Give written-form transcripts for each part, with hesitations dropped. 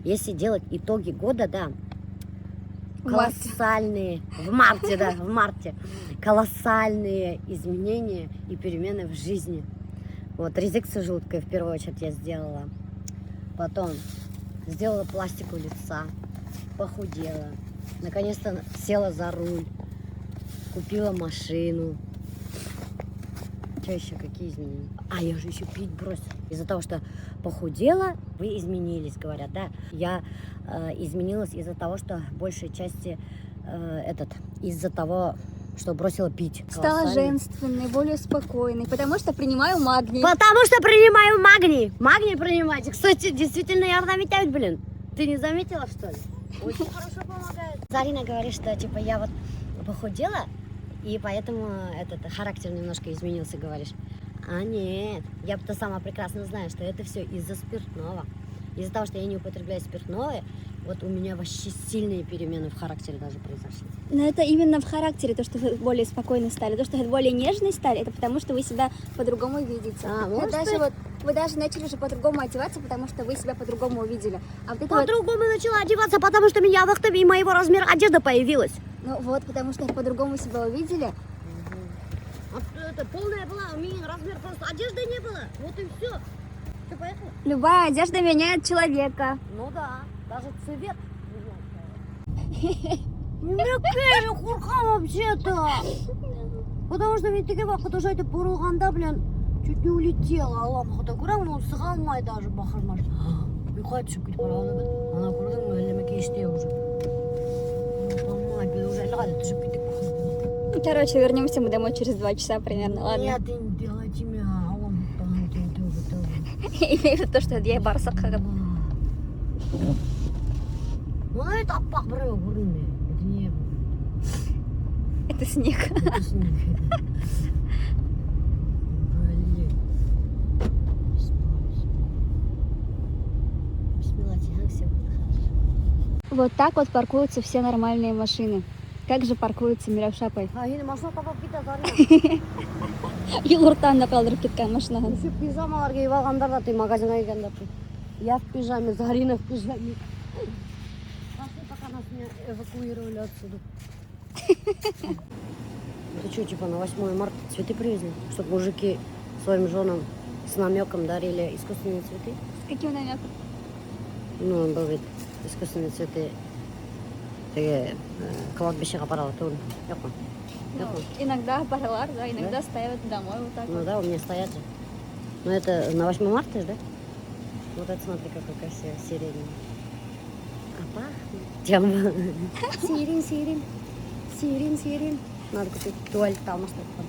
если делать итоги года, да, колоссальные, в марте, да, в марте, колоссальные изменения и перемены в жизни. Вот, резекцию желудка в первую очередь я сделала. Потом сделала пластику лица, похудела. Наконец-то села за руль, купила машину. Что еще, какие изменения? А, я же еще пить бросила. Из-за того, что похудела, вы изменились, говорят, да? Я изменилась из-за того, что большей части из-за того, что бросила пить. Стала женственной, более спокойной, потому что принимаю магний. Потому что принимаю магний. Магний принимайте. Кстати, действительно ярко метают, блин. Ты не заметила, что ли? Очень хорошо помогает. Зарина говорит, что типа я вот похудела, и поэтому этот характер немножко изменился, говоришь. А нет, я-то сама прекрасно знаю, что это все из-за спиртного. Из-за того, что я не употребляю спиртное, вот у меня вообще сильные перемены в характере даже произошли. Но это именно в характере, то, что вы более спокойны стали. То, что вы более нежной стали, это потому, что вы себя по-другому видите. Вы даже начали уже по-другому одеваться, потому что вы себя по-другому увидели. А вот по-другому начала одеваться, потому что меня в и моего размера одежда появилась. Ну вот, потому что по-другому себя увидели. Это полная была, у меня размер просто одежды не было. Вот и все. Ты поехала? Любая одежда меняет человека. Ну да, даже цвет. Меккеже куркам вообще-то. Потому что ведь такие вақыт уже это бурылғанда, блин, чуть не улетела. Аллах, хотя көрем, он сыға алмай даже бақырмаш. Ұйқай түсіп кетіп қалады. Ана көрдің мә, әлеме кеште уже. Уже лады түсіп кетіп. Короче, вернемся мы домой через 2 часа примерно, ладно? Нет, ты не делай тебя, Имею в виду то, что я барсак. Ну это аппақ біреу көрінме. Это не... Это снег. Это снег. Блин. Бисмилlah, все будет хорошо. Вот так вот паркуются все нормальные машины. Как же паркуется Миравшапай? А, енді машина тапап кетті, Зарина. Елорданда қалдырып кеткен машинаға. Еще пижамалар киіп алғандар да, ты магазинға келгендар. Я в пижаме, Зарина в пижаме. Пошли, пока нас не эвакуировали отсюда. Ты что, типа на 8 марта цветы привезли? Чтобы мужики своим женам с намеком дарили искусственные цветы? С каким намеком? Ну, был вид искусственные цветы. Кладбищеға баралы тұғын. Жоқ па? Иногда паралар, да, иногда ставят домой вот так. Ну да, у меня стоят же. Но это на 8 марта же, да? Вот это смотри, какой красивый, сиреневый. А пахнет. Сирень, сирень. Сирень, сирень. Надо купить туалет там, может, там.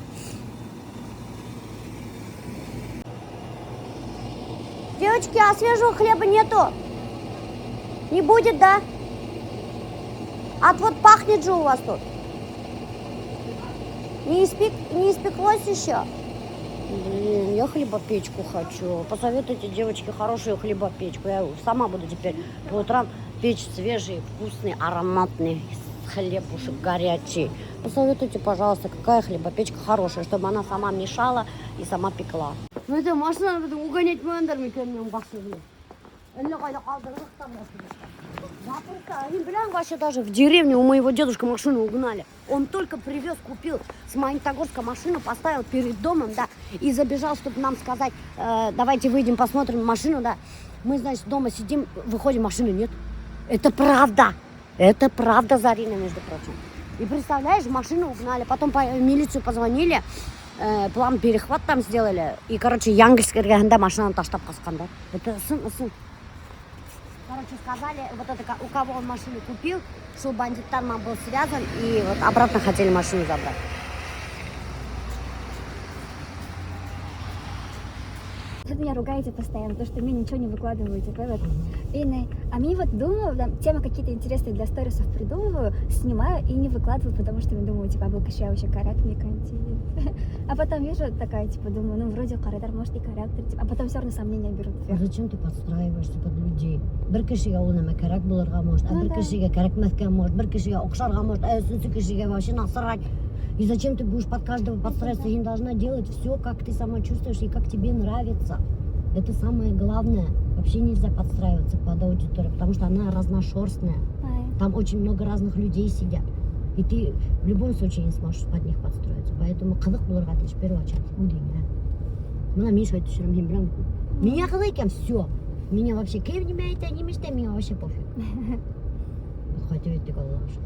Девочки, а свежего хлеба нету? Не будет, да? А вот пахнет же у вас тут. Не испеклось еще? Блин, я хлебопечку хочу. Посоветуйте, девочки, хорошую хлебопечку. Я сама буду теперь по утрам печь свежий, вкусный, ароматный хлебушек горячий. Посоветуйте, пожалуйста, какая хлебопечка хорошая, чтобы она сама мешала и сама пекла. Ну это можно угонять мендер, микрофон бахнули. Вообще даже в деревне у моего дедушки машину угнали. Он только привез, купил с Магнитогорска машину, поставил перед домом, да, и забежал, чтобы нам сказать, давайте выйдем, посмотрим машину, да. Мы, значит, дома сидим, выходим, машины нет. Это правда, Зарина, между прочим. И представляешь, машину угнали, потом по милицию позвонили, план перехват там сделали. И, короче, Янгельская регионда машина таштап каскан, да. Это сын. Короче, сказали, вот это, у кого он машину купил, что бандитам был связан, и вот обратно хотели машину забрать. Вы меня ругаете постоянно, потому что мне ничего не выкладываете, правда? А мне вот думаю, там, темы какие-то интересные для сторисов придумываю, снимаю и не выкладываю, потому что думаю, типа, был каши вообще карак мне континент. А потом вижу такая, типа, думаю, ну вроде карадар, может и характер, типа, а потом все равно сомнения берут вверх. А зачем ты подстраиваешься под людей? Bir kishiga unama kerak bo'larga может, а bir kishiga kerakmasga может, bir kishiga o'xsharga может, а üçüncü kishiga вообще насрать. И зачем ты будешь под каждого подстраиваться? Ты не должна делать все, как ты сама чувствуешь и как тебе нравится. Это самое главное. Вообще нельзя подстраиваться под аудиторию, потому потому что она разношерстная. Там очень много разных людей сидят. И ты в любом случае не сможешь под них подстроиться. Поэтому қызық бұларға ты в первую очередь. Мына Миша это все равно прям. Меня қызық все. Меня вообще кем не имеет, не мечтай, меня вообще пофиг. Хотя ведь ты голландша.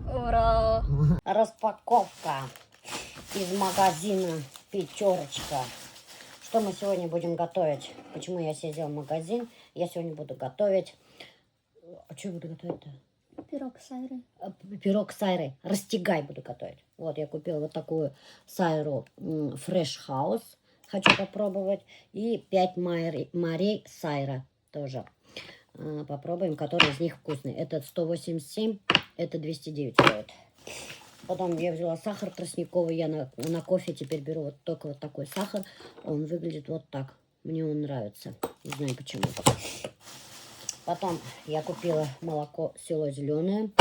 Ура! Распаковка из магазина «Пятерочка». Что мы сегодня будем готовить? Почему я съездила в магазин? Я сегодня буду готовить... А что я буду готовить-то? Пирог с сайрой. Пирог с сайрой. Растягай буду готовить. Вот, я купила вот такую сайру Fresh House. Хочу попробовать. И 5 морей сайра тоже. Попробуем, который из них вкусный. Этот 187, это 209 стоит. Потом я взяла сахар тростниковый. Я на кофе теперь беру вот только вот такой сахар. Он выглядит вот так. Мне он нравится. Не знаю почему. Потом я купила молоко село зеленое.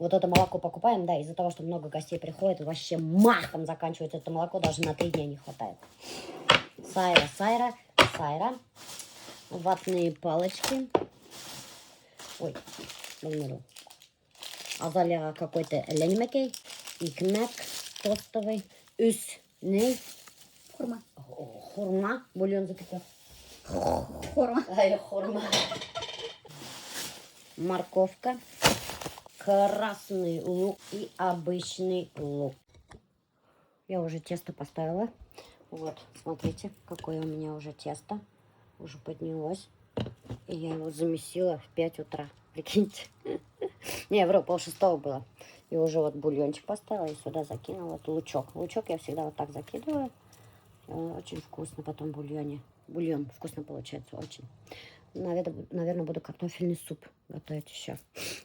Вот это молоко покупаем, да, из-за того, что много гостей приходит, вообще махом заканчивается это молоко, даже на 3 дня не хватает. Сайра. Ватные палочки. Ой, благодарю. Азалия какой-то ленимекей. Икмек тостовый. Үсный. Хурма. Бульон запекла. Хурма. Морковка, красный лук и обычный лук. Я уже тесто поставила. Вот, смотрите, какое у меня уже тесто. Уже поднялось. И я его замесила в 5 утра. Прикиньте. Не, вру, 5:30 было. И уже вот бульончик поставила и сюда закинула вот лучок. Лучок я всегда вот так закидываю. Очень вкусно потом в бульоне. Бульон вкусно получается очень. Наверное, буду картофельный суп готовить еще.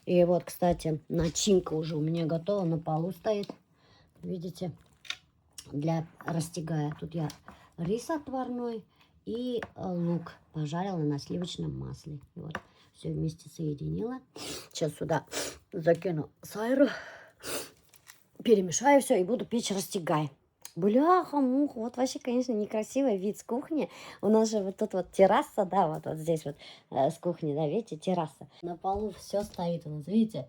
И вот, кстати, начинка уже у меня готова, на полу стоит. Видите, для растягая. Тут я рис отварной и лук пожарила на сливочном масле. И вот все вместе соединила. Сейчас сюда закину сайру, перемешаю все и буду печь растягай. Бляха-муха, вот вообще, конечно, некрасивый вид с кухни. У нас же вот тут вот терраса, да, вот здесь вот с кухни, да, видите, терраса. На полу все стоит у нас, видите,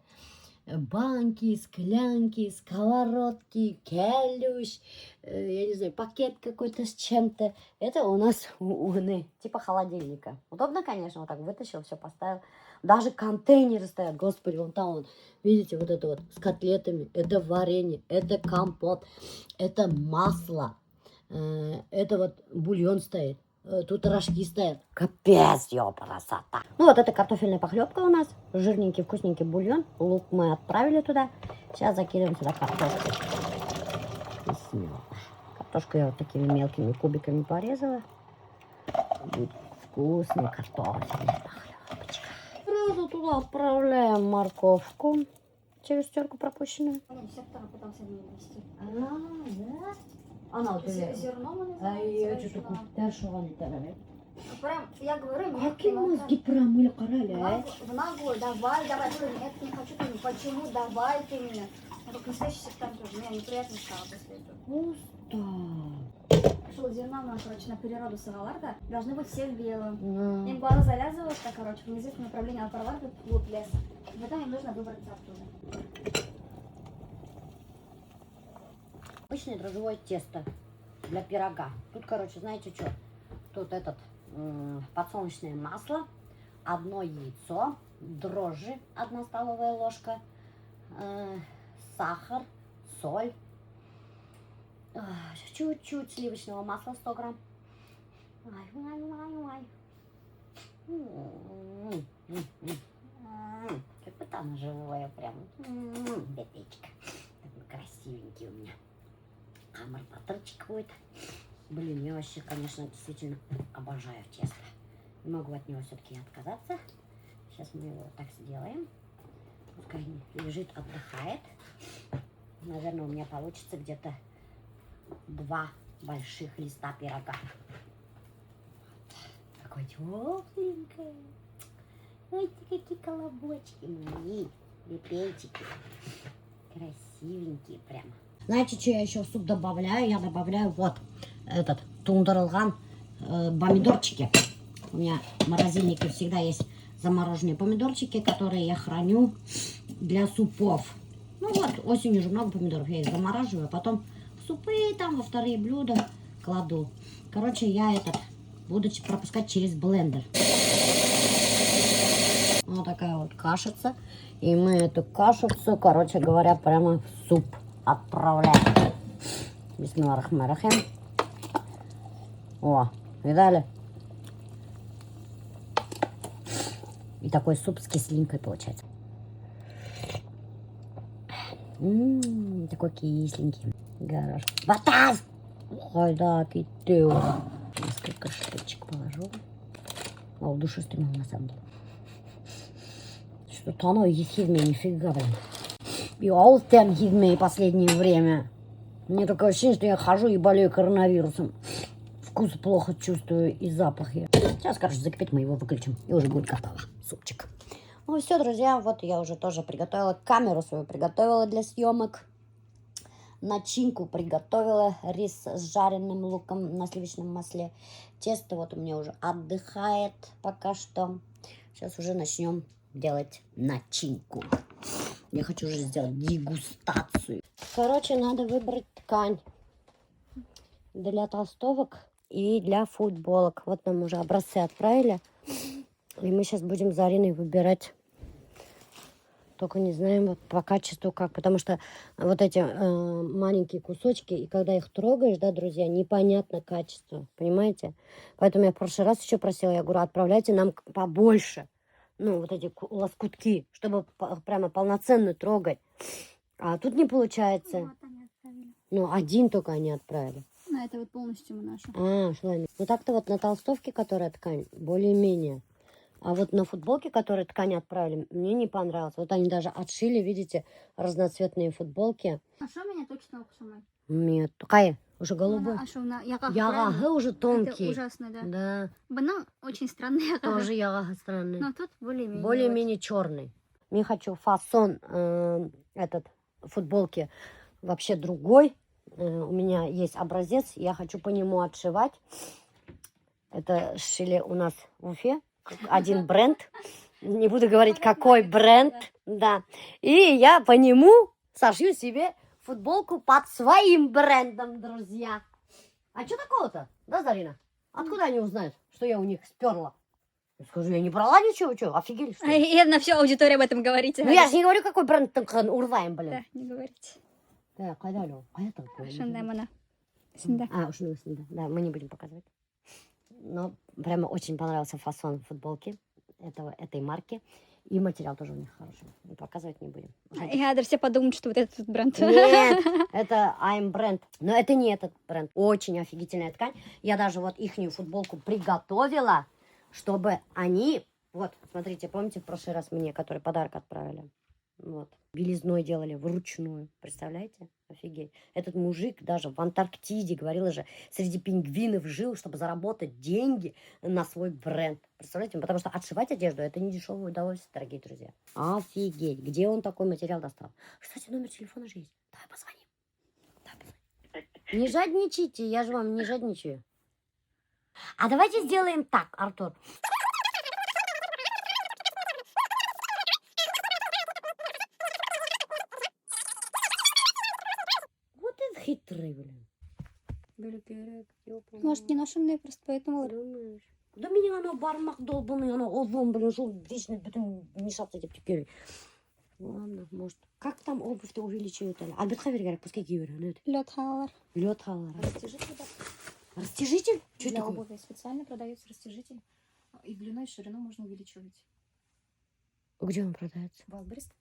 банки, склянки, сковородки, келюш, я не знаю, пакет какой-то с чем-то. Это у нас урны, типа холодильника. Удобно, конечно, вот так вытащил, все поставил. Даже контейнеры стоят, господи, вон там, вот, видите, вот это вот с котлетами, это варенье, это компот, это масло, это вот бульон стоит, тут рожки стоят. Капец, красота. Ну вот это картофельная похлебка у нас, жирненький, вкусненький бульон, лук мы отправили туда. Сейчас закидываем сюда картошку. Картошку я вот такими мелкими кубиками порезала. Будет вкусная картофельная похлебочка. Сразу туда отправляем морковку через терку пропущенную. Да? Она Зерно мы я что-то дешево. Прям, я говорю, Какие мозги промыли, короля? в наглую, давай, блин, это не хочу, ты почему, давай ты мне. Я как настоящий сектант тоже, мне неприятно стало после этого. Пусто. Шел зерна, короче, на природу сыроварка, должны быть все в белом. Им глаза завязываются, короче, в неизвестном направлении, а проворачивают вглубь леса. И потом им нужно выбраться оттуда. Обычное дрожжевое тесто для пирога. Тут, короче, знаете что? Тут подсолнечное масло, 1 яйцо, дрожжи, 1 столовая ложка, сахар, соль, чуть-чуть сливочного масла 100 грамм. Как будто оно живое прям. Бедничка. Такой красивенький у меня. Амарпаторчик будет. Блин, я вообще, конечно, действительно обожаю тесто. Не могу от него все-таки отказаться. Сейчас мы его вот так сделаем. Пускай лежит, отдыхает. Наверное, у меня получится где-то 2 больших листа пирога. Какой тепленький. Ой, какие колобочки мои. Лепельчики. Красивенькие прямо. Знаете, что я еще в суп добавляю? Я добавляю вот этот тундырылган помидорчики. У меня в морозильнике всегда есть замороженные помидорчики, которые я храню для супов. Ну вот, осенью уже много помидоров, я их замораживаю, а потом в супы там во вторые блюда кладу. Короче, я буду пропускать через блендер. Вот такая вот кашица. И мы эту кашицу, короче говоря, прямо в суп отправляем. Бисмиллахир-рахман-рахим. О, видали? И такой суп с кислинкой получается. Такой кисленький. Горошек. Батас! Ой, да, китео. Несколько штучек положу. О, душистый на самом деле. Что-то оно ехидное, нифига, блин. И олтем хидмей последнее время. Мне такое ощущение, что я хожу и болею коронавирусом. Вкус плохо чувствую и запах я. Сейчас, короче, закипеть, мы его выключим. И уже будет готово. Супчик. Ну все, друзья, вот я уже тоже приготовила камеру свою, приготовила для съемок. Начинку приготовила. Рис с жареным луком на сливочном масле. Тесто вот у меня уже отдыхает пока что. Сейчас уже начнем делать начинку. Я хочу уже сделать дегустацию. Короче, надо выбрать ткань для толстовок и для футболок. Вот нам уже образцы отправили. И мы сейчас будем с Ариной выбирать. Только не знаем вот по качеству как. Потому что вот эти маленькие кусочки, и когда их трогаешь, да, друзья, непонятно качество. Понимаете? Поэтому я в прошлый раз еще просила, я говорю, отправляйте нам побольше. Ну, вот эти лоскутки, чтобы прямо полноценно трогать. А тут не получается. Вот они отправили. Ну, один только они отправили. Ну, это вот полностью мы нашу. Шлами. Ну, так-то вот на толстовке, которая ткань, более-менее. А вот на футболке, которую ткань отправили, мне не понравилось. Вот они даже отшили, видите, разноцветные футболки. А что меня точно оксумай? Нет, какая? Уже голубой. А что на ягах? Ягага уже тонкий. Это ужасно, да. Да, Банан очень странный ягага. тоже ягага странный. Но тут более-менее. Более-менее черный. Не хочу фасон футболки вообще другой. У меня есть образец, я хочу по нему отшивать. Это шили у нас в Уфе. Один бренд. Не буду говорить, какой бренд. Да. И я по нему сошью себе футболку под своим брендом, друзья. А что такого-то? Да, Зарина? Откуда они узнают, что я у них сперла? Я скажу, я не брала ничего, что, офигели, что ли? И на всю аудиторию об этом говорите. Ну, я же не говорю, какой бренд урваем, блин. Да, не говорите. Да, кайдалю. А это какой? Шандамана. Синда. Да, мы не будем показывать. Но прямо очень понравился фасон футболки этой марки. И материал тоже у них хороший. Показывать не будем. И все подумают, что вот этот бренд. Нет, это I'm бренд. Но это не этот бренд. Очень офигительная ткань. Я даже вот ихнюю футболку приготовила, чтобы они... Вот, смотрите, помните в прошлый раз мне, который подарок отправили? Вот. Белизной делали вручную. Представляете? Офигеть. Этот мужик даже в Антарктиде, говорила же, среди пингвинов жил, чтобы заработать деньги на свой бренд. Представляете? Потому что отшивать одежду — это не дешевое удовольствие, дорогие друзья. Офигеть. Где он такой материал достал? Кстати, номер телефона же есть. Давай позвоним. Не жадничайте, я же вам не жадничаю. А давайте сделаем так, Артур. Хитрый, блин. Может, не ношенные просто, поэтому... Думаешь? Да меня оно бармак долбанный, оно олбом, блин, шел вечно потом мешаться эти птикеры. Ладно, может. Как там обувь-то увеличивают? Альберт Хавер говорит, пускай говорят. Лед халар. Лед халар. Растяжитель, да. Растяжитель? Что Для это такое? обуви специально продается растяжитель. И длину, и ширину можно увеличивать. Где он продается? В Wildberries.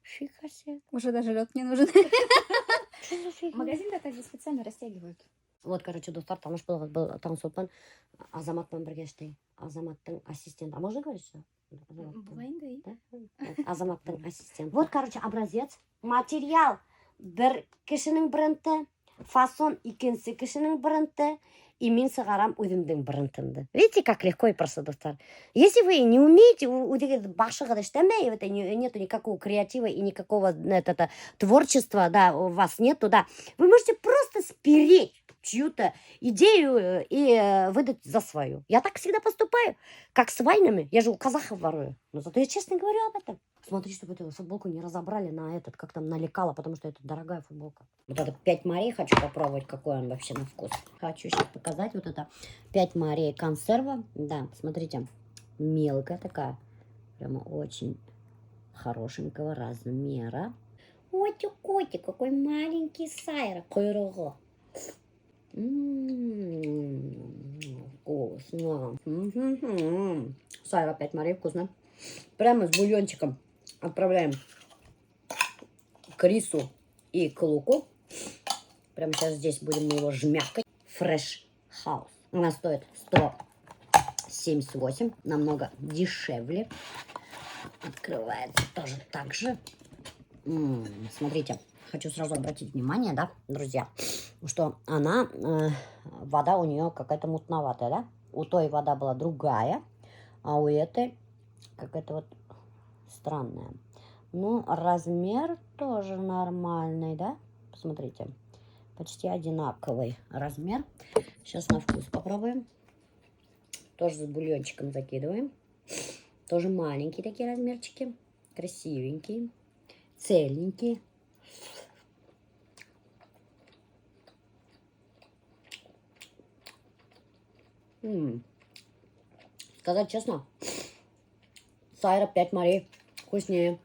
Фига себе. Уже даже лед не нужен. Что за фигня? Магазин так специально растягивают. Вот, короче, достар таныш был Таңсулпан Азаматпен бірге Азаматтың ассистент. А можно говорить, что? Бывает, да? Азаматтың ассистент. Вот, короче, образец. Материал бір кішінің бренді, фасон икенсі кішінің бренді, и мен сығарам өзімдің брендімді. Видите, как легко и просто, достар. Если вы не умеете, у вашего нету никакого креатива и никакого творчества, да, у вас нету, да, вы можете просто спереть чью-то идею и выдать за свою. Я так всегда поступаю, как с войнами. Я же у казахов ворую. Но зато я честно говорю об этом. Смотри, чтобы эту футболку не разобрали на этот, как там, на лекало, потому что это дорогая футболка. Вот это 5 морей хочу попробовать, какой он вообще на вкус. Хочу сейчас показать вот это 5 морей консерва. Да, смотрите, мелкая такая, прямо очень хорошенького размера. Ой, котик, какой маленький сайра. Койрого. Вкусно. Сайра 5 морей, вкусно. Прямо с бульончиком отправляем к рису и к луку. Прямо сейчас здесь будем мы его жмякать. Fresh House. Она стоит 178, намного дешевле. Открывается тоже так же. Смотрите, хочу сразу обратить внимание, да, друзья, что она, вода у нее какая-то мутноватая, да? У той вода была другая, а у этой какая-то вот странная. Ну, размер тоже нормальный, да? Посмотрите, почти одинаковый размер. Сейчас на вкус попробуем. Тоже с бульончиком закидываем. Тоже маленькие такие размерчики. Красивенькие. Целенькие. Сказать честно, сайра 5 морей вкуснее.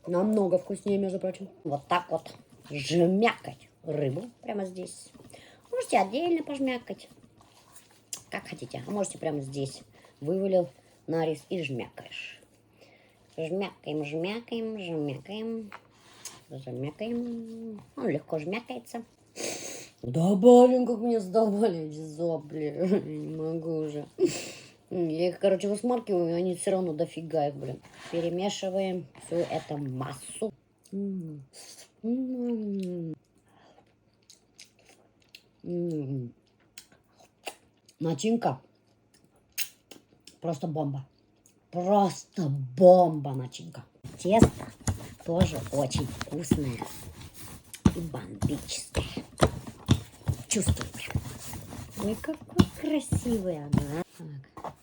Намного вкуснее, между прочим. Вот так вот жмякать рыбу прямо здесь. Можете отдельно пожмякать. Как хотите. А можете прямо здесь. Вывалил на рис и жмякаешь. Жмякаем, жмякаем, жмякаем. Жмякаем. Он легко жмякается. Да, блин, как меня задолбали эти сопли. Не могу уже. Я их, короче, высмаркиваю, и они все равно дофига их, блин. Перемешиваем всю эту массу. Начинка. Просто бомба. Просто бомба начинка. Тесто тоже очень вкусное и бомбическое. Чувствуете? Ой, какой красивый она. Так.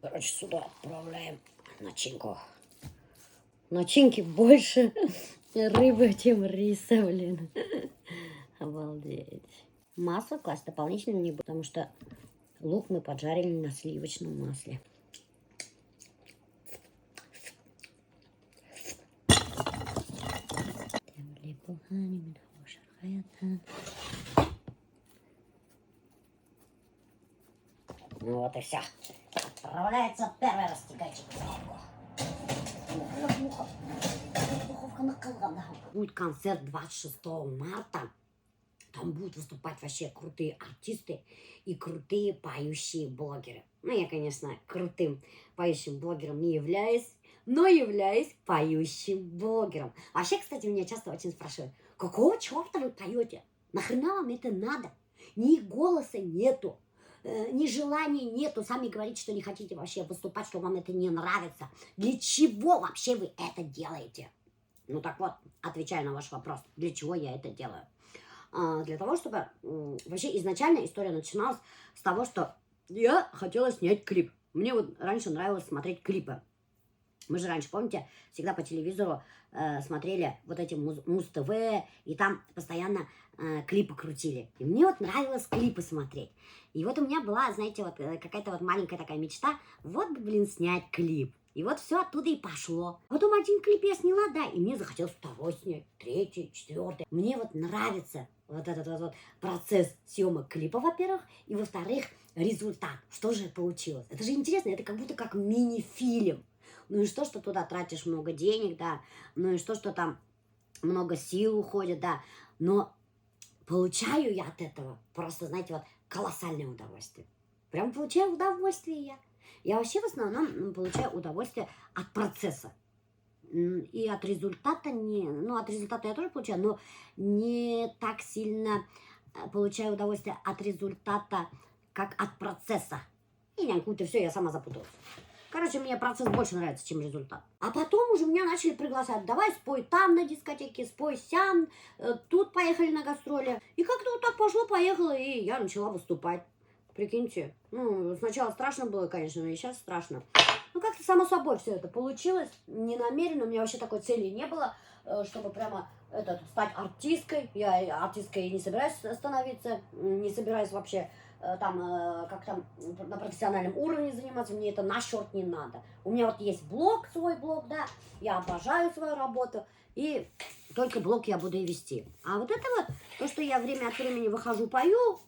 Короче, сюда отправляем начинку. Начинки больше рыбы, чем риса, блин. Обалдеть. Масло класть дополнительно не буду, потому что лук мы поджарили на сливочном масле. Ну вот и все. Отправляется первый растягайчик в духовку. Духовка накалана. Будет концерт 26 марта. Там будут выступать вообще крутые артисты и крутые поющие блогеры. Ну, я, конечно, крутым поющим блогером не являюсь, но являюсь поющим блогером. Вообще, кстати, меня часто очень спрашивают, какого черта вы поете? Нахрена вам это надо? Ни голоса нету, ни желания нету. Сами говорите, что не хотите вообще выступать, что вам это не нравится. Для чего вообще вы это делаете? Ну так вот, отвечаю на ваш вопрос, для чего я это делаю. Для того, чтобы... Вообще изначально история начиналась с того, что я хотела снять клип. Мне вот раньше нравилось смотреть клипы. Мы же раньше, помните, всегда по телевизору смотрели вот эти Муз-ТВ, и там постоянно клипы крутили. И мне вот нравилось клипы смотреть. И вот у меня была, знаете, вот какая-то вот маленькая такая мечта, вот бы, блин, снять клип. И вот все оттуда и пошло. Потом один клип я сняла, да, и мне захотелось второй снять, третий, четвертый. Мне вот нравится вот этот вот процесс съемок клипа, во-первых, и во-вторых, результат. Что же получилось? Это же интересно, это как будто как мини-фильм. Ну и что туда тратишь много денег, да, ну и что там много сил уходит, да, но получаю я от этого просто, знаете, вот колоссальное удовольствие. Прям получаю удовольствие я. Я вообще в основном получаю удовольствие от процесса. И от результата не... Ну, от результата я тоже получаю, но не так сильно получаю удовольствие от результата, как от процесса. И какую-то все, я сама запуталась. Короче, мне процесс больше нравится, чем результат. А потом уже меня начали приглашать. Давай спой там на дискотеке, спой сям. Тут поехали на гастроли. И как-то вот так пошло-поехало, и я начала выступать. Прикиньте. Ну, сначала страшно было, конечно, но и сейчас страшно. Ну, как-то само собой все это получилось. Не намеренно. У меня вообще такой цели не было, чтобы прямо стать артисткой. Я артисткой не собираюсь становиться. Не собираюсь вообще как-то на профессиональном уровне заниматься, мне это на счет не надо. У меня вот есть блог, свой блог, да, я обожаю свою работу, и только блог я буду и вести. А вот это вот, то, что я время от времени выхожу, пою,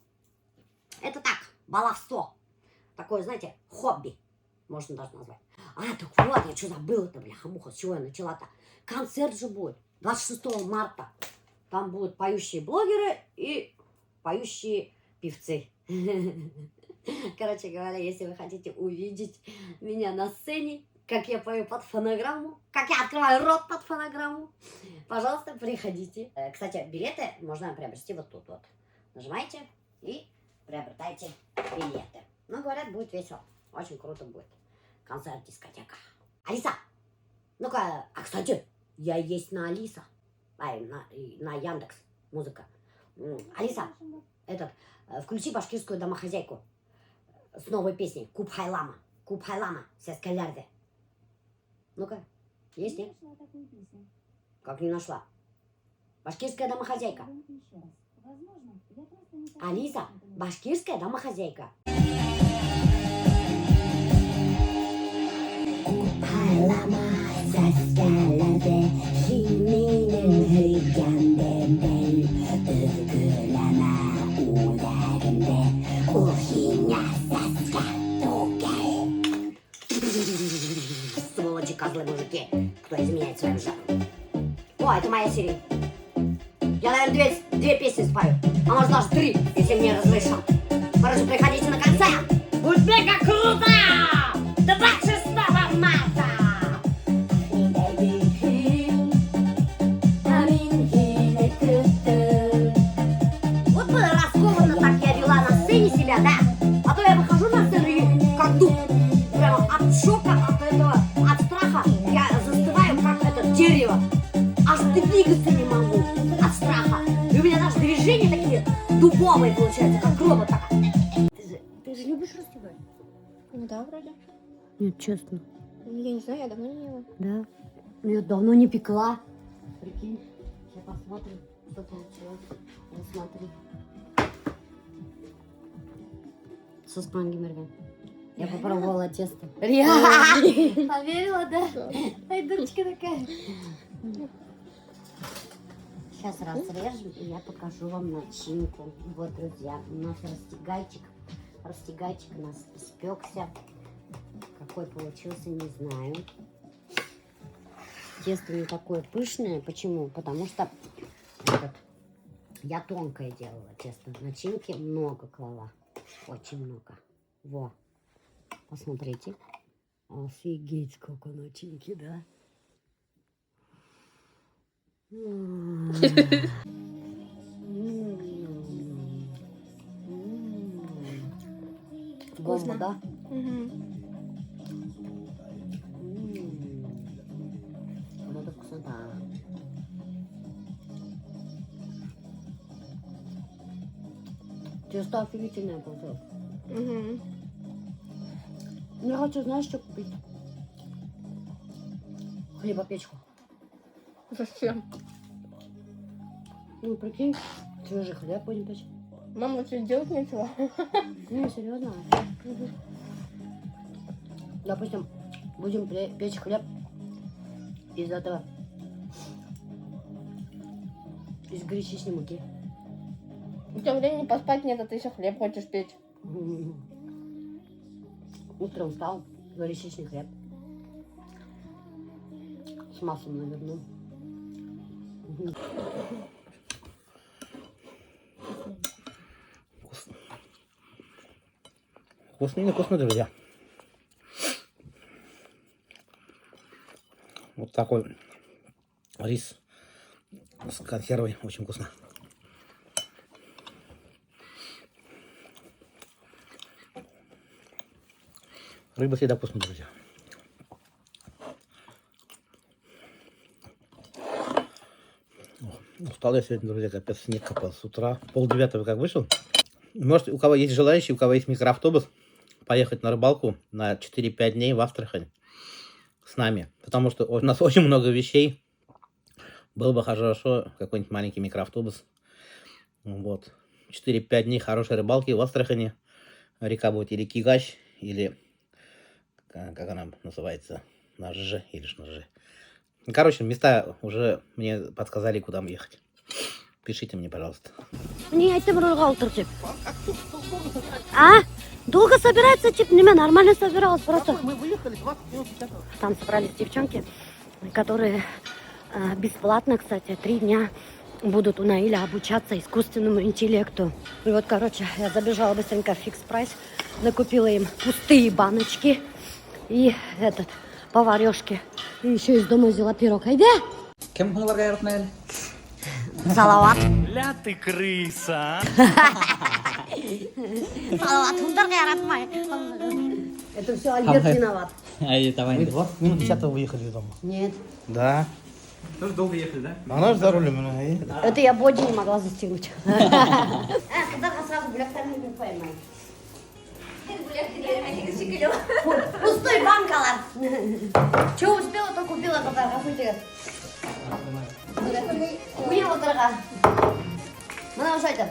это так, баловство. Такое, знаете, хобби, можно даже назвать. А, так вот, я что забыла-то, бляха-муха, с чего я начала-то? Концерт же будет 26 марта. Там будут поющие блогеры и поющие певцы. Короче говоря, если вы хотите увидеть меня на сцене, как я пою под фонограмму, как я открываю рот под фонограмму, пожалуйста, приходите. Кстати, билеты можно приобрести вот тут вот. Нажимаете и приобретайте билеты. Ну, говорят, будет весело. Очень круто будет. Концерт, дискотека. Алиса! Ну-ка, а кстати, я есть на Алиса. На Яндекс Музыка. Алиса, включи башкирскую домохозяйку с новой песней Куб Хайлама. Куб Хайлама, сескалярде. Ну-ка, есть, нет? Как не нашла? Башкирская домохозяйка. Алиса, башкирская домохозяйка. Сволочи, козлы, мужики, кто изменяет своим жанром. О, это моя серия. Я, наверное, две песни спою. А может даже 3, если мне разрешат. Короче, приходите на концерт. Будет мега круто! 26 марта! Вот бы раскованно так я вела на сцене себя, да? А то я выхожу на сцену и как дух. Прямо от шока, от этого, от страха я застываю, как это дерево. Аж двигаться не могу от страха. И у меня даже движения такие дубовые получаются, как робот. Ты же любишь растягать? Ну да, вроде. Нет, честно. Я не знаю, я давно не ела. Да? Я давно не пекла. Прикинь, сейчас посмотрим, что получилось. Вот смотри. Сос Мангимерген. Я попробовала тесто. Поверила, да? Ай, дурочка такая. Сейчас разрежем, и я покажу вам начинку. Вот, друзья, у нас растягайчик. Растягайчик у нас испекся. Какой получился, не знаю. Тесто не такое пышное. Почему? Потому что я тонкое делала тесто. Начинки много клала. Очень много. Во. Посмотрите. Офигеть, сколько начинки, да? Бомба, да? Вот это вкуснота. Тесто офигительное получилось. Я хочу, знаешь, что купить? Хлебопечку. Зачем? Ну, прикинь, свежий хлеб будем печь. Мама, что делать нечего? Не, серьезно. Допустим, будем печь хлеб из этого, из гречишной муки. У тебя времени поспать нет, а ты еще хлеб хочешь печь. Утром встал, гречишный хлеб. С маслом навернул. Вкусно. Вкусно, не вкусно, друзья. Вот такой рис с консервой. Очень вкусно. Рыба всегда вкусная, друзья. устал я сегодня, друзья, капец, снег копал с утра. 8:30 как вышел. Может, у кого есть желающие, у кого есть микроавтобус, поехать на рыбалку на 4-5 дней в Астрахань с нами. Потому что у нас очень много вещей. Было бы хорошо какой-нибудь маленький микроавтобус. Вот. 4-5 дней хорошей рыбалки в Астрахани. Река будет или Кигач, или... Как она называется? Нажжи или Шнажи. Короче, места уже мне подсказали, куда мне ехать. Пишите мне, пожалуйста. Не, это тип. А? Долго собирается, тип? Не, нормально собиралась просто. Мы выехали 20 минут. Там собрались девчонки, которые бесплатно, кстати, 3 дня будут у Наиля обучаться искусственному интеллекту. И вот, короче, я забежала быстренько в фикс прайс, накупила им пустые баночки и поварешки. И еще из дома взяла пирог. Айда! Кем хуларга яратмай? Салават. Ля ты крыса. Салават, хундарга яратмай. Это все Альберт виноват. Ай, давай. Мы 20 минут 10 выехали из дома. Нет. Да. Тоже долго ехали, да? Она же за рулем. Это я боди не могла застегнуть. Когда сразу бляхтами не поймай. Пустой банкалар. Че успела, то купила, когда купила. Уел отырға. Мына осы айтып.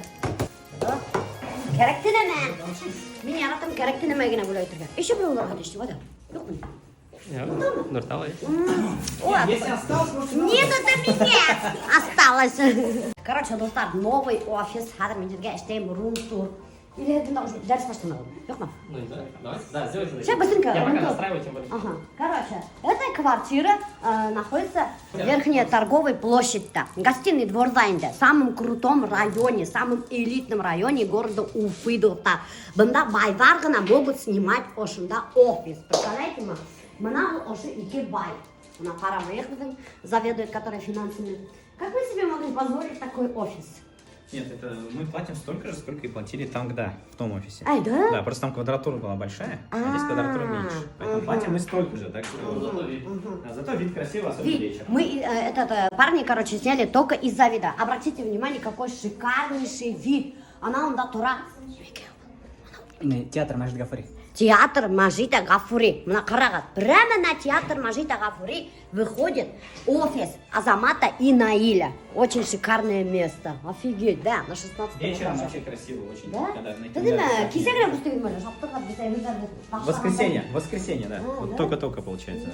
Керекті неме? Мен яратым керекті немегіне бұл айтырға. Еще бір оларға дешті, вода. Жоқ мұны? Нұрталы. Если осталось, нет, это меня осталось. Короче, достар, новый офис. Хадыр мендерге іштейм рум-тур. Или это нужно дәріс баштан алып? Жоқ ма? Ну да, давайте. Да, сделайте. Сейчас быстренько. Я пока настраиваю, тем более. Ага. Короче, эта квартира находится в Верхней торговой площади. Гостиный двор Зайнде. В самом крутом районе, самом элитном районе города Уфыдота. Бында байлар ғана могут снимать ошында офис. Представляете, ма? Мына оши ике бай. Мына Парамеховым заведует, который финансами. Как вы себе могли позволить такой офис? Нет, это мы платим столько же, сколько и платили там, да, в том офисе. Ай, да? Да, просто там квадратура была большая, а здесь квадратура меньше. Поэтому платим мы столько же, так что... Зато вид красивый, особенно вечером. Мы парни, короче, сняли только из-за вида. Обратите внимание, какой шикарнейший вид. Она он да тура. Театр Мажид Гафури. Театр Мажита Гафури. Прямо на театр Мажита Гафури выходит офис Азамата и Наиля. Очень шикарное место. Офигеть, да, на 16 Вечером вообще красиво очень. Да? Когда на Ты знаешь, кисягра пустые можешь, Воскресенье, да. Вот только-только получается.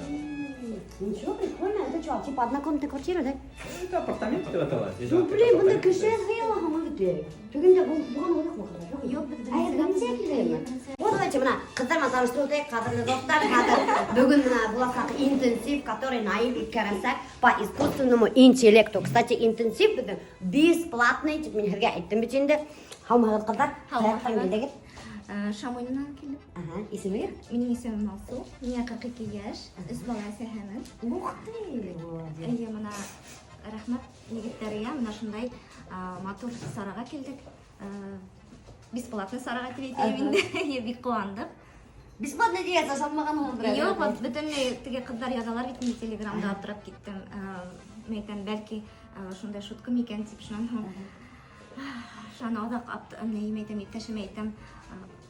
Ничего, прикольно. Это что, типа однокомнатная квартира, да? Это апартаменты когда-то. Ну, блин, бұнда кіші ғиялы ғамылды. Түгінде бұған ойық мақыда. Вот давайте, мына, қыздар мазар үсті өтейік, қадырлы достар, бүгін боласақ интенсив, который Наиль и Керемсак по искусственному интеллекту. Кстати, интенсив біздің бесплатный, тип мен жерге айттым бетінде. Хаумағыз қыздар, қаяқтан келдегіз. Шамойнынан келдім. Есімі? Менің есімім Алсу. Мне 42 яш. Үз бала сәхемін. Ух ты! Әйе, мына рахмат егеттәргә, мына шундай матур сараға келдік. Бесплатный сараға келетейм инде. Я бик куандык. Бесплатно дияса, шалмаған ол бір. Yok, бөтенләй теге кызлар язалар бит инде Телеграмда аптырап киттем. Мен әйтәм, бәлки шундай шутка микән дип шуннан. Шана адак әйтәм, иптәшем әйтәм.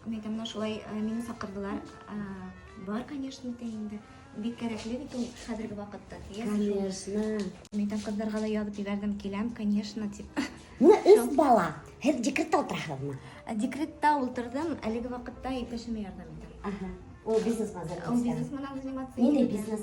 Мен әйтәм, шулай мине сакырдылар. Бар, конечно, инде. Бик кәрәкле бит ул хәзерге вакытта. Конечно. Мен әйтәм, кызларга да язып ибәрдем, киләм, конечно, дип. Мына үз бала. Һәр декретта утырахызмы? Декретта ултырдым, әлеге вакытта иптәшемә ярдәм итәм. Ага. О, бизнес-мен Ул бизнес менән заниматься. Нинди бизнес?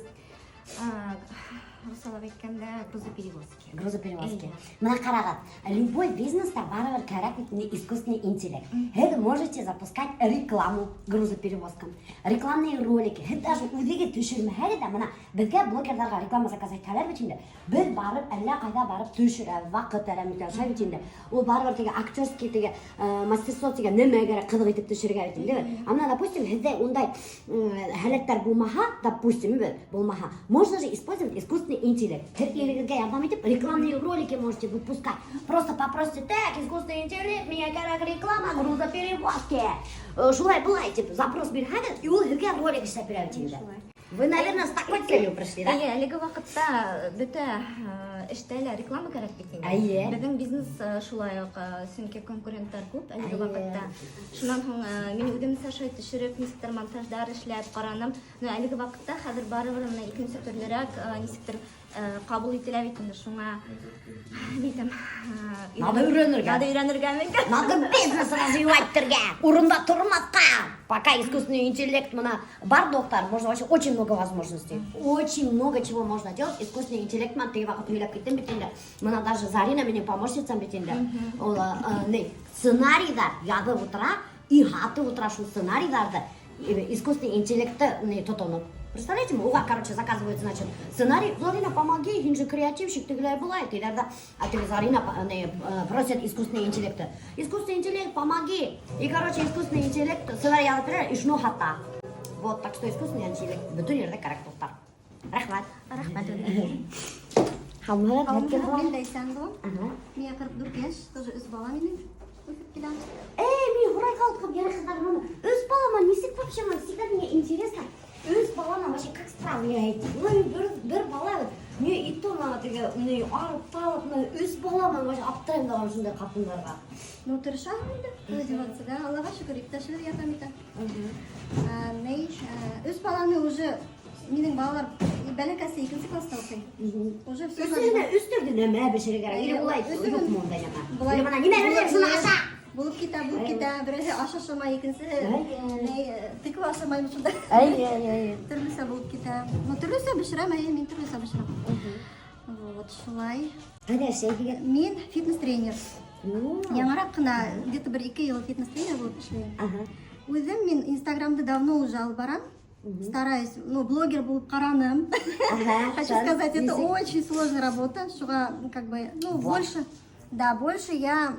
Салап әйткәндә, грузоперевозки. Грузоперевозки. Мына карагыз, любой бизнеста барыбер кирәк бит искусственный интеллект. Һез можете запускать рекламу грузоперевозкам. Рекламные ролики. Һез даже үзегез төшермәһәгез дә, мына безгә блогерларга реклама заказ итәләр бит инде. Без барып, әллә кайда барып төшерә, вакыт әрәмитә шәй бит инде. Ул барыбер теге актерский теге мастерство теге немәгә кызык итеп төшергә бит инде. Ана, допустим, һездә ундай халәттәр булмаһа, допустим, булмаһа, можно же использовать искусственный интеллект. Рекламные ролики можете выпускать. Просто попросите, так, искусственный интеллект, меня как реклама, грузоперевозки. Шулай былай, типа, запрос бирһәгез, и ул һездә ролик эшләп бирә бит инде. Вы, наверное, с такой целью пришли, да? Әлеге вакытта бөтә эштеле реклама керек бит. Әйе. Безнең бизнес шулай ук сөнки конкурентлар күп әлеге вакытта. Шуннан соң мин үзем сашай төшереп, нисектер монтаждар эшләп караным. Но әлеге вакытта хәзер барыбер менә икенче төрлерәк нисектер кабул ителә бит инде шуңа. Битем. Надо өйрәнергә. Надо өйрәнергә микән? Надо бизнес развивать тирге. Урында тормаска. Пока искусственный интеллект бар, доктор, можно вообще очень много возможностей. Очень много чего можно делать. Искусственный интеллект ты вакыт уйлап киттем бит инде. Мына даже Зарина менин помощницам бит инде. Ол сценарийдар язып утыра, и хаты утыра шу сценарийдарды искусственный интеллектты тотонуп. Представляете, уга, короче, заказывают, значит, сценарий. Зарина, помоги, он же креативщик, ты гля бывает. И тогда, Зарина просит искусственный интеллект. Искусственный интеллект, помоги. И, короче, искусственный интеллект, сценарий я например, и шну хата. Вот, так что искусственный интеллект, бүтүн жерде керек тоқтар. Рахмат. Рахмат. Хаммалар, Мен дайсан бу. Мен 44 яш, тоже үз бала менен. Мен хурай қалып я қыздармын. Өз балама несек вообще, всегда мне интересно. Өз баланы вообще как справляете? Bir бала, не и то не арып талып, өз баланы вообще аптырайым да ушундай катындарға. Ну тырышам инде. Өз да, Аллага шүкүр, иптешлер ятам икән. Өз баланы уже менин балалар бәләкәсе 2 класста укый. Уже все. Үстүрдү неме бешере керек. Или булай, юк мондай жана. Или мына неме берсин аша. Булып китә, берәү ашашмай, икенче тыква ашамай шунда. Төрлесе булып китә. Ну төрлесе бешерәм, мин төрлесе бешерәм. Вот шулай. Мин фитнес-тренер. Яңарак кына, где-то 1-2 ел фитнес-тренер булып эшләйм. Үзем мин Инстаграмда давно уже алып барам. Стараюсь, блогер булып караным. Хочу сказать, это очень сложная работа, шуга как бы, больше я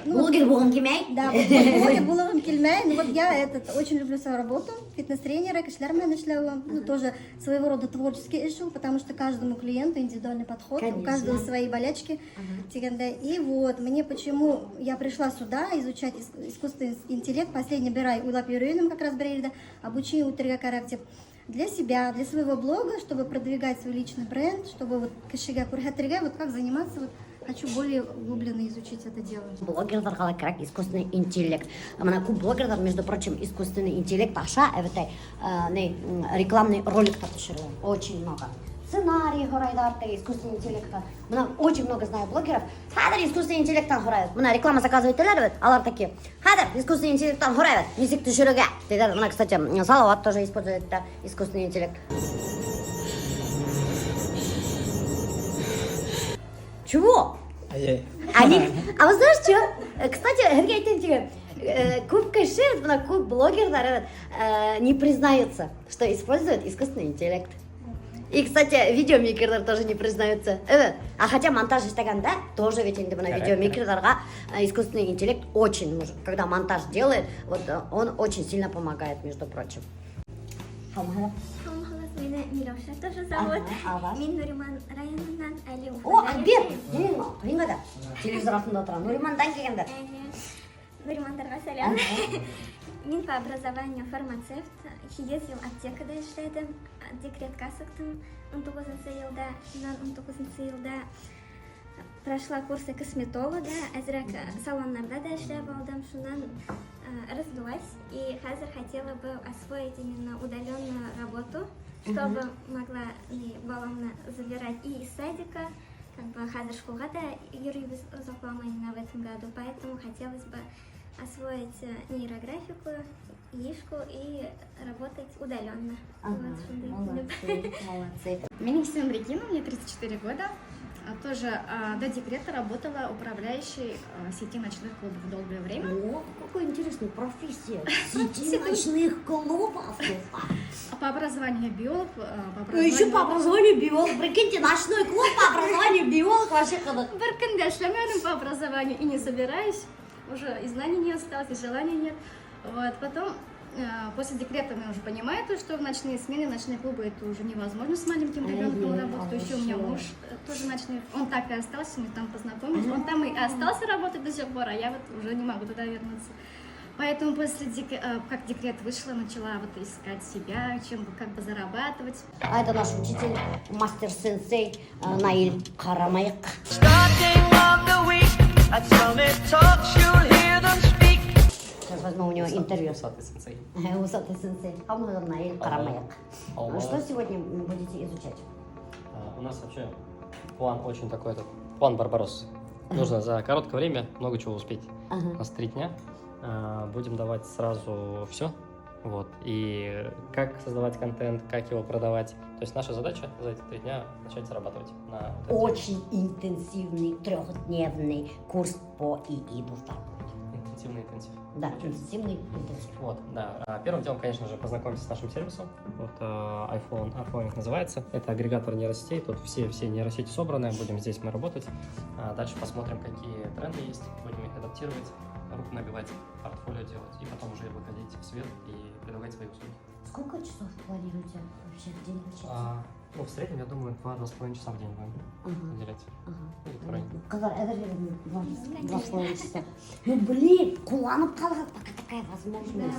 блогер болғым келмей? Да, блогер болғым келмей. Но вот я очень люблю свою работу. Фитнес-тренера, кишлермен эшләвем. Тоже своего рода творческий эшел, потому что каждому клиенту индивидуальный подход, у каждого свои болячки. И вот, мне почему я пришла сюда изучать искусственный интеллект, последний бирай уйлап йөрүнем как раз берелде, обучение утрга характер. Для себя, для своего блога, чтобы продвигать свой личный бренд, чтобы вот кешегә күрһәтергә, вот как заниматься, вот хочу более углубленно изучить это дело. Блогерларга керек искусственный интеллект. Мына күп блогерлар, между прочим, искусственный интеллект аша рекламный роликтар төшерә. Очень много. Сценарий хорайдар, искусственный интеллект. Мына очень много знаю блогеров. Хәзер искусственный интеллекттан хорайдар. Мына реклама заказываетеләр, алар такие. Хәзер искусственный интеллекттан хорайдар. Нисек төшерергә? Мына, кстати, Салават тоже использует искусственный интеллект. Чего? А вы знаешь что? Кстати, көп кеше, көп блогерлар не признаются, что используют искусственный интеллект. И, кстати, видеомейкерлар тоже не признаются. А хотя монтаж да, тоже ведь видеомейкерларга искусственный интеллект очень нужен. Когда монтаж делает, вот он очень сильно помогает, между прочим. Меня Милоша тоже зовут. Мин Нуриман районунан әле О, Альбер! Қиынға да. Телевизор артында отырам. Нуримандан келгендер. Нуримандарға сәлем. Мин по образованию фармацевт. Ездил аптекада эшләдем. Декретка сыктым 19 елда. 19 елда прошла курсы косметолога. Әзрәк салоннарда да эшләп алдым. Шуннан развилась. И хәзер хотела бы освоить именно удаленную работу, чтобы могла баламны забирать и из садика, как бы хәзер школга да йөрибез именно в этом году, поэтому хотелось бы освоить нейрографику, ишку и работать удаленно. Молодцы. Меня Исим Регина, мне 34 года. Тоже до декрета работала управляющей сети ночных клубов долгое время. О, какая интересная профессия. Сети ночных клубов. По образованию биолог. Еще по образованию биолог. Прикиньте, ночной клуб по образованию биолог. Вообще когда. Барканда шлямяным по образованию и не собираюсь. Уже и знаний не осталось, и желания нет. Вот, потом, после декрета мы уже понимаем, что в ночные смены, ночные клубы это уже невозможно с маленьким ребенком работать. Еще у меня муж тоже ночной, он так и остался, мы там познакомились. Он там и остался работать до сих пор, а я вот уже не могу туда вернуться. Поэтому как декрет вышла, начала вот искать себя, чем бы как бы зарабатывать. А это наш учитель, мастер-сенсей Наиль Карамайк. Сейчас возьму у него интервью. Усатый сенсей. Усатый сенсей. А он Наиль Карамайк. Алло. Что сегодня вы будете изучать? У нас вообще план очень такой, этот план Барбарос. Нужно за короткое время много чего успеть. У нас 3 дня. Будем давать сразу все. Вот. И как создавать контент, как его продавать. То есть наша задача за эти 3 дня начать зарабатывать на вот этом. Очень интенсивный 3-дневный курс по ИИ Достар. Интенсивный интенсив. Да, интенсивный интенсив. Вот, да. Первым делом, конечно же, познакомиться с нашим сервисом. Вот iPhone называется. Это агрегатор нейросетей. Тут все нейросети собраны. Будем здесь мы работать. Дальше посмотрим, какие тренды есть. Будем их адаптировать, руку набивать, портфолио делать. И потом уже выходить в свет и предлагать свои услуги. Сколько часов планируете вообще в день учиться? Ну, в среднем, я думаю, 2-2,5 часа в день будем уделять. Или в районе. Казар, это же 2,5 часа. Ну, блин, куланып қалған, пока такая возможность.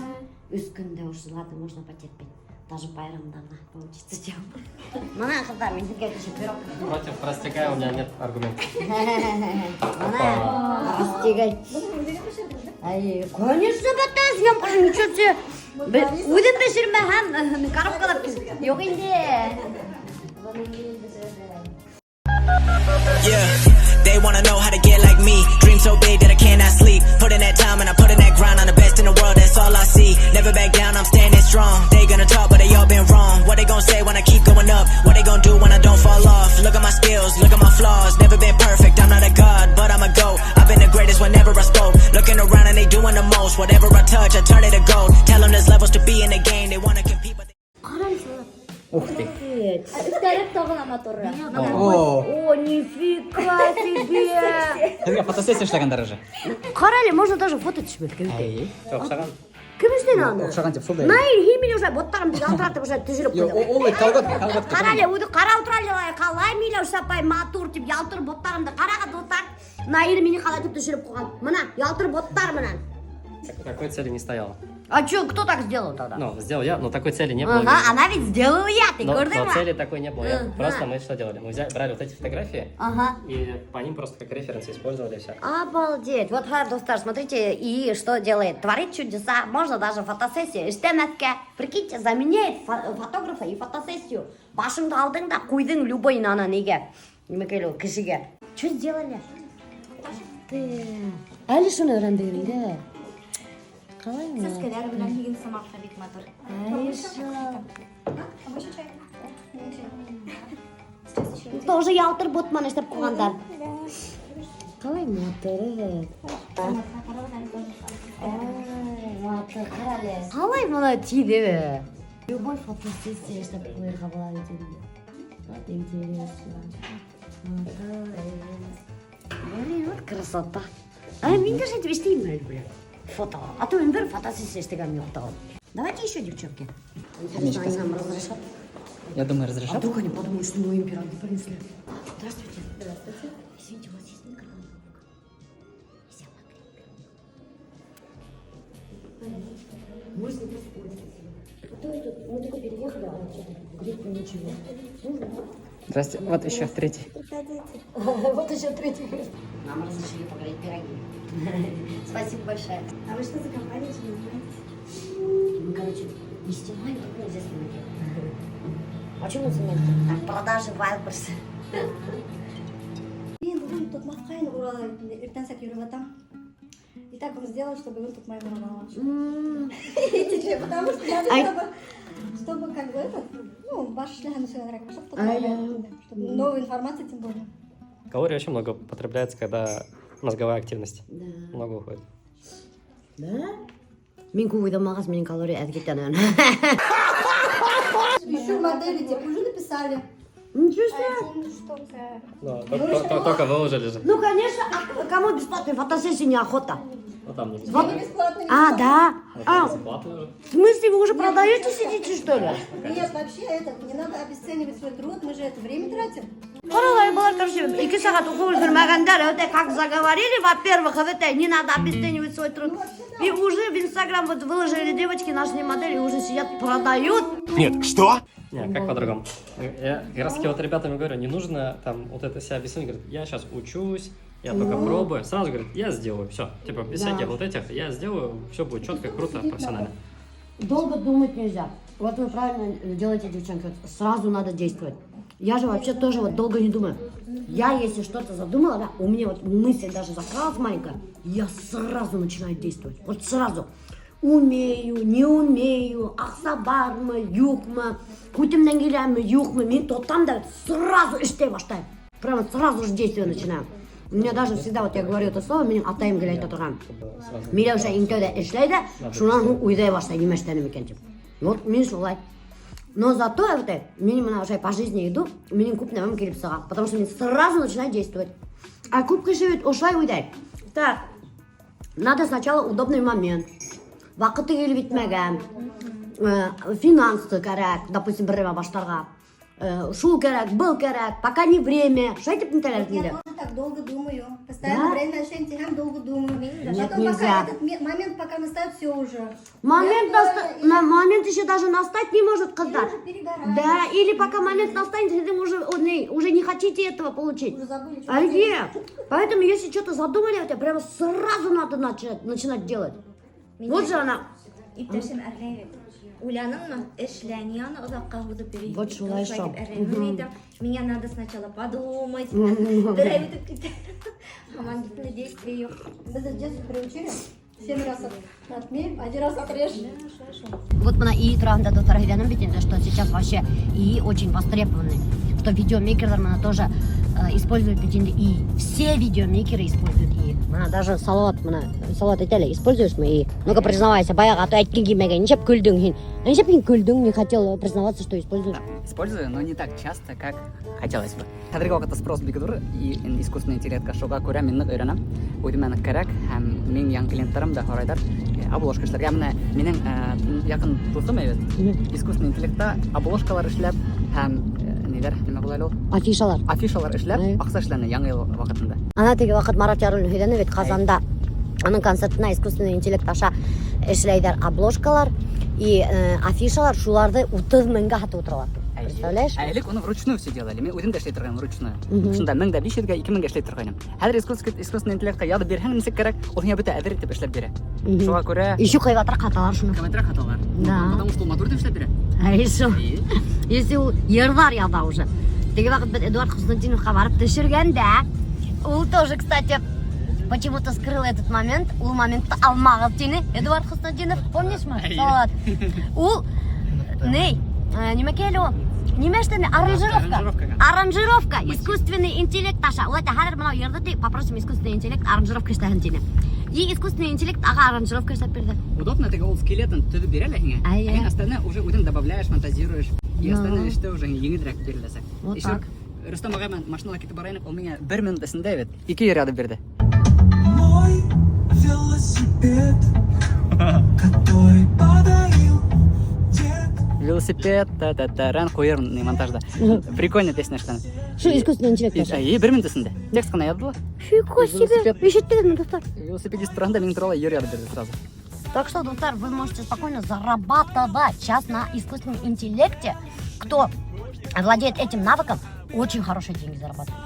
Үскінде уже, ладно, можно потерпеть. Даже байрамда получится делать. Мана, қыздар, мен сізге еще пирог. Против растягая у меня нет аргументов. Мана, растягай. Конечно, бата, съемка же, ничего себе. Үйден пешірме һәм коробкалап жоқ инде. Yeah, they wanna know how to get like me. Dream so big that I cannot sleep. Put in that time and I put in that grind. I'm the best in the world, that's all I see. Never back down, I'm standing strong. They gonna talk, but they all been wrong. What they gonna say when I keep going up? What they gonna do when I don't fall off? Look at my skills, look at my flaws. Never been perfect, I'm not a god, but I'm a GOAT. I've been the greatest whenever I spoke. Looking around and they doing the most. Whatever I touch, I turn it to gold. Tell them there's levels to be in the game. They wanna compete, but Ух ты. Үстәрәк тагын моторы. О, нифига себе! Сізге фотосессия эшләгәндәр уже. Қарали, можно даже фото түшмек. Оқшаған. Кім істен аны? Оқшаған деп, сол да. Наиль химия уже боттарымды ялтыратып уже түшіріп қойды. Олай талғат. Қарали, өйді қара отыралай, қалай мейлі сапай матур тип ялтыр боттарымды қараға достар. Наиль мені қалай деп түшіріп қойған. Мына, ялтыр боттар мынан. Такой цели не стояло. А чё, кто так сделал тогда? Ну, сделал я, но такой цели не было. Ага, она ведь сделала я, ты Но гордый ма? цели такой не было. Ага. Просто мы что делали? Мы брали вот эти фотографии Ага. и по ним просто как референс использовали и все. Обалдеть. Вот, достар, смотрите, и что делает? Творит чудеса. Можно даже фотосессию. Иштемәткә. Прикиньте, заменяет фотографа и фотосессию. Башыңды алдың да қойдың любой нана неге. Немекелі кішіге. Что сделали? Ты... Әлі шуны өйрәнбегенде. Қалай ма? Сәскәләр белән һигин самакта бик матур. Тоже ялтыр ботман эштеп куйгандар. Қалай матур. Қалай мына тиде? Любой фотосессия эштеп куярга болот экен. Вот интересно. Блин, вот красота. А мен даже этим иштеймін әлі. Фото. А то мен бір фотосессия эштегенім жоқ та. Давайте еще, девчонки. Интересно, они нам разрешат? Я думаю, А разрешат. вдруг они подумают, что мы им пироги принесли? Здравствуйте. Здравствуйте. Извините, у вас есть микроволновка? Нельзя покрыть. Можно воспользоваться. А то это, мы только переехали, а что-то где-то ничего. Здрасте. Вот еще третий. Вот еще третий. Нам разрешили покрыть пироги. Спасибо большое. А вы что за компания, чем занимаетесь? Мы, короче, не снимаем, только нельзя снимать. А что мы снимаем? Продажи Wildberries. Мен бүгін Токмакка Уралға ертеңсәк жүріп жатам. И так он сделал, что бүгін Токмай Уралға. Потому что надо, чтобы как бы это, ну, ваш шлях на свой чтобы новую информацию тем более. Калорий очень много потребляется, когда мозговая активность. Да. Много уходит. Да? Мен көп ойламағас, менің калория әз кеткен. Еще модели тебе уже написали. Ничего себе. Да, только выложили же. Ну, конечно, а кому бесплатной фотосессии неохота? Ну там не Вот. бесплатно. А, да? А, Бесплатно уже. в смысле, вы уже продаете, сидите, что ли? Нет, вообще это, не надо обесценивать свой труд, мы же это время тратим. Қаралай бұлар, короче, 2 сағат оқу үлгермегендер, это как заговорили, во-первых, это не надо обесценивать свой труд. И уже в Инстаграм вот выложили девочки, наши модели, уже сидят, продают. Нет, что? Не, как по-другому. Я как раз таки вот ребятам говорю, не нужно там вот это себя объяснить, говорит, я сейчас учусь, я только пробую. Сразу говорит, я сделаю, все. Типа без всяких вот этих, я сделаю, все будет четко, круто, профессионально. Долго думать нельзя. Вот вы правильно делаете, девчонки, вот сразу надо действовать. Я же вообще тоже вот долго не думаю. Я, если что-то задумала, да, у меня вот мысль даже закралась маленькая, я сразу начинаю действовать. Вот сразу. Умею, не умею, ақса ма, юк ма, көтімнен келемін, юк ма, мен тоттам да сразу іштей баштаймын. Прямо сразу же действие начинаю. У меня даже всегда, вот я говорю это слово, менің атайым келеді отырған. Милеуша интеуде ішлейді, шунан уйдай баштайды, неме іштенім екен деп. Вот мен солай. Но зато вот мен мына уже по жизни иду, менің көп нәмем келіп саған, потому что мен сразу начинаю действовать. А көп кіші ошылай уйдай. Так, надо сначала удобный момент. Вақыты келіп етмеген, финансы керек, допустим, біреме баштарға. Шу керек, был керек, пока не время. Что это Я тоже так долго думаю. Постоянно время начинаем долго думаю. Нет, Потом нельзя. пока этот момент пока настает, все уже. Момент еще даже настать не может, когда. Уже перегораю. Да, или пока момент настанет, вы уже не хотите этого получить. Уже забыли, что А где? Поэтому, если что-то задумали, это прямо сразу надо начинать делать. Вот же она. İptaşım erlevi. Улянын эшләни аны озакка узып йөри. Вот шулай шо. Меня надо сначала подумать. Бер ай үтеп китә. Хаман гитне действие юк. Біз с детства приучили 7 раз отмерь, 1 раз отрежь. Вот мына ии турагында доктор айтаным бит инде, что сейчас вообще ии очень востребованный. Что видеомейкерлер мына тоже используют бит инде ии. Все видеомейкеры используют ии. Мына даже салат айтели, используешь мы ии? Ну-ка признавайся, баягы аты айткан киймеген, ничек күлдің сен? Ничек сен күлдің, не хотел признаваться, что используешь? Использую, но не так часто, как хотелось бы. Қазіргі уақытта спрос бик зор, и искусственный интеллектка шуға күрә мин нык өйрәнәм. Үдемә нык кәрәк, һәм минең яңа клиентларым да һорайдар. Обложка эшләргә менә минең якын дустым әйбәт. Искусственный интеллектта обложкалар эшләп һәм ниләр нимә була ул? Афишалар эшләп, акча эшләнә яңа ел вакытында. Ана теге вакыт Марат Яруллин һөйдәне бит Казанда. Аның концертына искусственный интеллект аша эшләйдер обложкалар и афишалар, шуларды 30 меңгә һатып утыралар. Представляешь? А элек оны вручную все делали. Мен үзем дә эшләй торган вручную. Шунда 1500-гә 2000-гә эшләй торганым. Хәзер искусственный интеллектка яды бирһәң нисек кирәк, ул һиңа бөтә әҙер итеп эшләп бирә. Шуңа күрә Еще кыйбатрак хаталар шуны. комментарий хаталар. Да. Потому что ул матур итеп эшләп бирә. Хорошо. Если ул йырлар яза уже. Теге вакыт бит Эдуард Хуснутдиновка барып төшергәндә, ул тоже, кстати, почему-то скрыл этот момент. Ул моментта алмагыз тине. Эдуард Хуснутдинов, помнишь мы? Салат. Ул ниме келе ул? Ниме эштәне? Аранжировка. Искусственный интеллект аша. Ул әйтә, һәр менә йырды ди, попросим искусственный интеллект аранжировка эшләһен тине. И искусственный интеллект ага аранжировка эшләп бирде. Удобно, теге ул скелетын төзеп бирә лә һиңа. Ай-яй. Остальное уже үзең добавляешь, монтазируешь. И остальное эштә уже еңелрәк биреләсәк. Вот так. Рөстәм агай мен машинага китеп барайнык, ул миңа 1 минут эчендә бит 2 йөр ядып бирде. Мой велосипед, который подарил дед. Велосипед, та-та-таран, куерный монтажда. Прикольная песня, что Что искусственный интеллект аша? И 1 минут эчендә. Текст кына язды. Фига себе. Ишеттегезме, достар? Велосипедист турында минем туралы йөр ядып бирде сразу. Так что, доктор, вы можете спокойно зарабатывать сейчас на искусственном интеллекте. Кто владеет этим навыком, очень хорошие деньги зарабатывает.